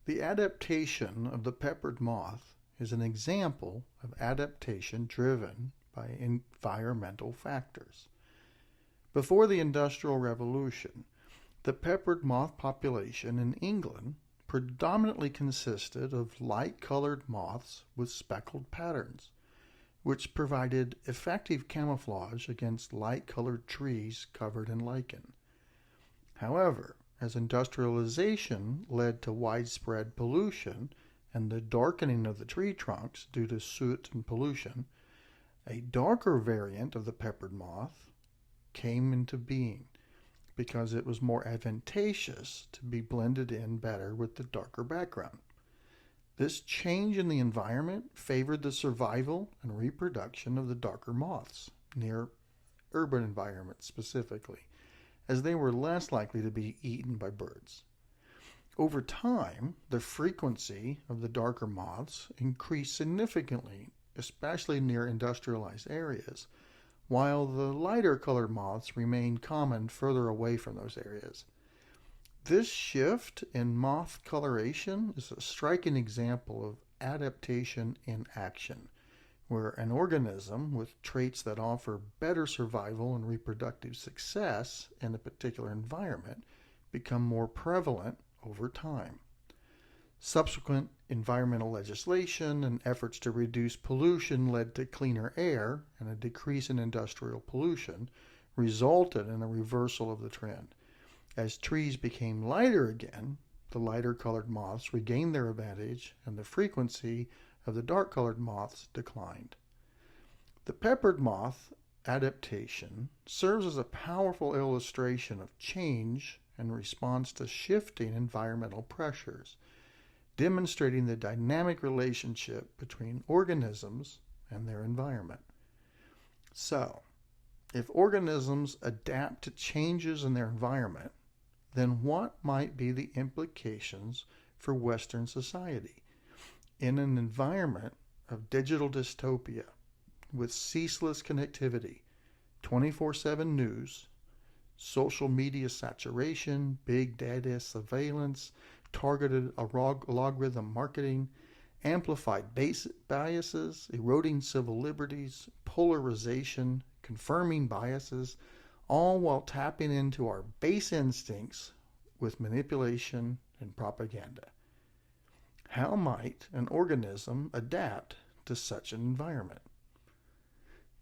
The adaptation of the peppered moth is an example of adaptation driven by environmental factors. Before the Industrial Revolution, the peppered moth population in England predominantly consisted of light-colored moths with speckled patterns, which provided effective camouflage against light-colored trees covered in lichen. However, as industrialization led to widespread pollution and the darkening of the tree trunks due to soot and pollution, a darker variant of the peppered moth came into being because it was more advantageous to be blended in better with the darker background. This change in the environment favored the survival and reproduction of the darker moths near urban environments specifically, as they were less likely to be eaten by birds. Over time, the frequency of the darker moths increased significantly, especially near industrialized areas, while the lighter colored moths remained common further away from those areas. This shift in moth coloration is a striking example of adaptation in action, where an organism with traits that offer better survival and reproductive success in a particular environment become more prevalent over time. Subsequent environmental legislation and efforts to reduce pollution led to cleaner air, and a decrease in industrial pollution resulted in a reversal of the trend. As trees became lighter again, the lighter colored moths regained their advantage, and the frequency of the dark-colored moths declined. The peppered moth adaptation serves as a powerful illustration of change in response to shifting environmental pressures, demonstrating the dynamic relationship between organisms and their environment. So, if organisms adapt to changes in their environment, then what might be the implications for Western society? In an environment of digital dystopia with ceaseless connectivity, 24/7 news, social media saturation, big data surveillance, targeted logarithm marketing, amplified biases, eroding civil liberties, polarization, confirming biases, all while tapping into our base instincts with manipulation and propaganda. How might an organism adapt to such an environment?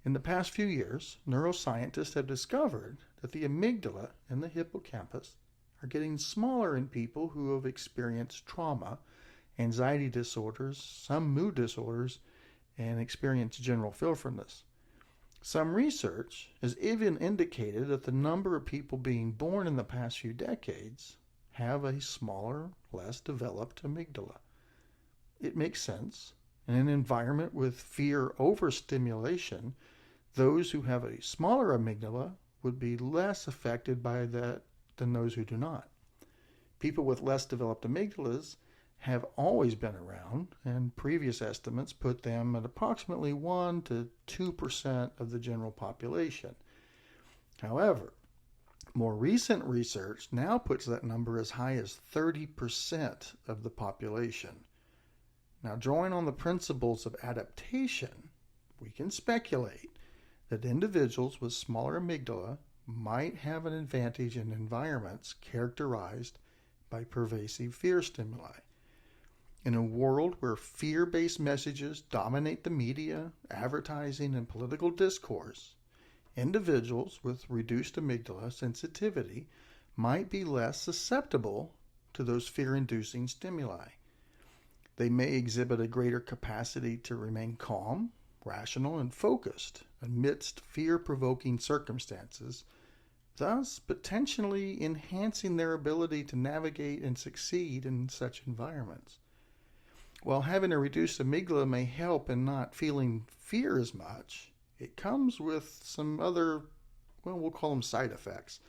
In the past few years, neuroscientists have discovered that the amygdala and the hippocampus are getting smaller in people who have experienced trauma, anxiety disorders, some mood disorders, and experience general fearfulness. Some research has even indicated that the number of people being born in the past few decades have a smaller, less developed amygdala. It makes sense. In an environment with fear overstimulation, those who have a smaller amygdala would be less affected by that than those who do not. People with less developed amygdalas have always been around, and previous estimates put them at approximately 1 to 2% of the general population. However, more recent research now puts that number as high as 30% of the population. Now, drawing on the principles of adaptation, we can speculate that individuals with smaller amygdala might have an advantage in environments characterized by pervasive fear stimuli. In a world where fear-based messages dominate the media, advertising, and political discourse, individuals with reduced amygdala sensitivity might be less susceptible to those fear-inducing stimuli. They may exhibit a greater capacity to remain calm, rational, and focused amidst fear-provoking circumstances, thus potentially enhancing their ability to navigate and succeed in such environments. While having a reduced amygdala may help in not feeling fear as much, it comes with some other, we'll call them side effects,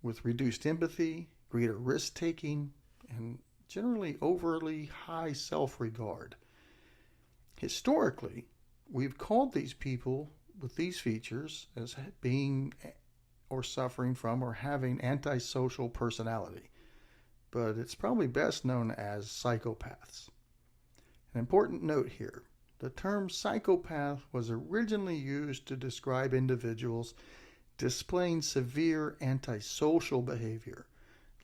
with reduced empathy, greater risk-taking, and generally overly high self-regard. Historically, we've called these people with these features as being or suffering from or having antisocial personality. but it's probably best known as psychopaths. An important note here: the term psychopath was originally used to describe individuals displaying severe antisocial behavior,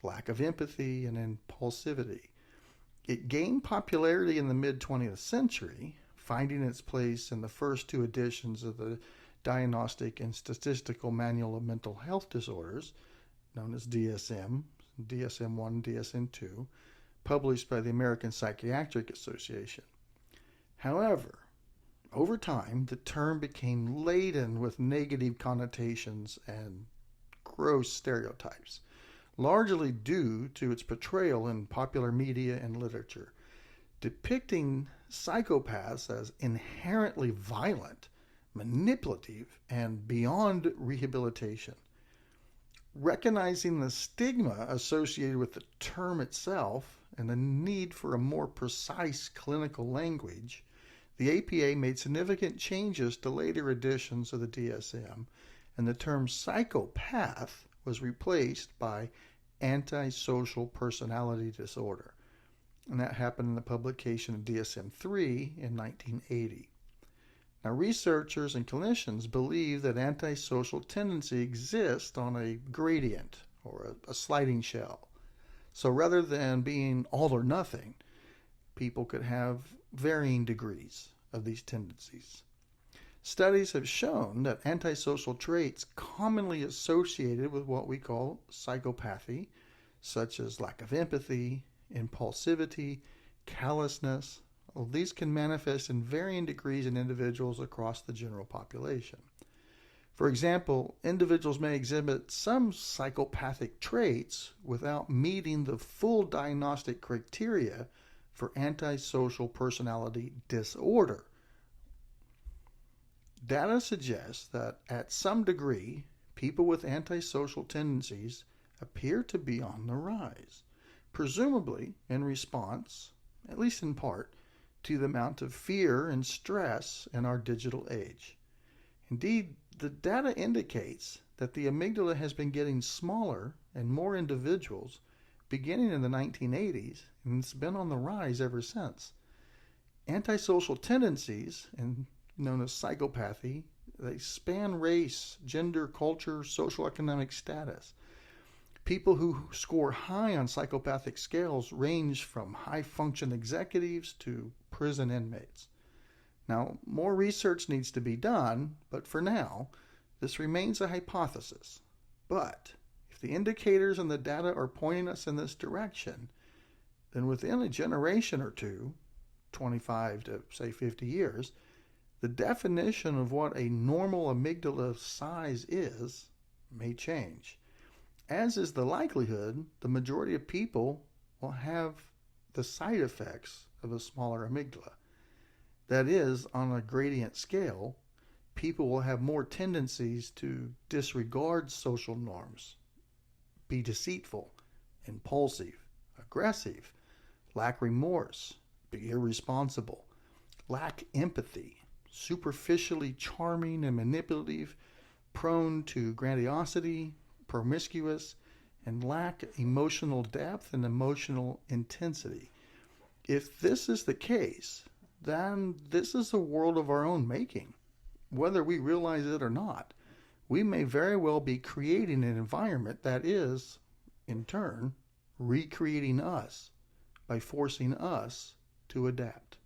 lack of empathy, and impulsivity. It gained popularity in the mid-20th century, finding its place in the first two editions of the Diagnostic and Statistical Manual of Mental Health Disorders, known as DSM, DSM-1 and DSM-2, published by the American Psychiatric Association. However, over time, the term became laden with negative connotations and gross stereotypes, largely due to its portrayal in popular media and literature, depicting psychopaths as inherently violent, manipulative, and beyond rehabilitation. Recognizing the stigma associated with the term itself and the need for a more precise clinical language, the APA made significant changes to later editions of the DSM, and the term psychopath was replaced by antisocial personality disorder. And that happened in the publication of DSM-3 in 1980. Now, researchers and clinicians believe that antisocial tendency exists on a gradient or a sliding scale. So rather than being all or nothing, people could have varying degrees of these tendencies. Studies have shown that antisocial traits commonly associated with what we call psychopathy, such as lack of empathy, impulsivity, callousness, well, these can manifest in varying degrees in individuals across the general population. For example, individuals may exhibit some psychopathic traits without meeting the full diagnostic criteria for antisocial personality disorder. Data suggests that at some degree, people with antisocial tendencies appear to be on the rise, presumably in response, at least in part, to the amount of fear and stress in our digital age. Indeed, the data indicates that the amygdala has been getting smaller in more individuals beginning in the 1980s, and it's been on the rise ever since. Antisocial tendencies, and known as psychopathy, they span race, gender, culture, social economic status. People who score high on psychopathic scales range from high-function executives to prison inmates. Now, more research needs to be done, but for now, this remains a hypothesis. But if the indicators and the data are pointing us in this direction, then within a generation or two, 25 to say 50 years, the definition of what a normal amygdala size is may change. As is the likelihood, the majority of people will have the side effects of a smaller amygdala. That is, on a gradient scale, people will have more tendencies to disregard social norms, be deceitful, impulsive, aggressive, lack remorse, be irresponsible, lack empathy, superficially charming and manipulative, prone to grandiosity, promiscuous, and lack emotional depth and emotional intensity. If this is the case, then this is a world of our own making. Whether we realize it or not, we may very well be creating an environment that is, in turn, recreating us by forcing us to adapt.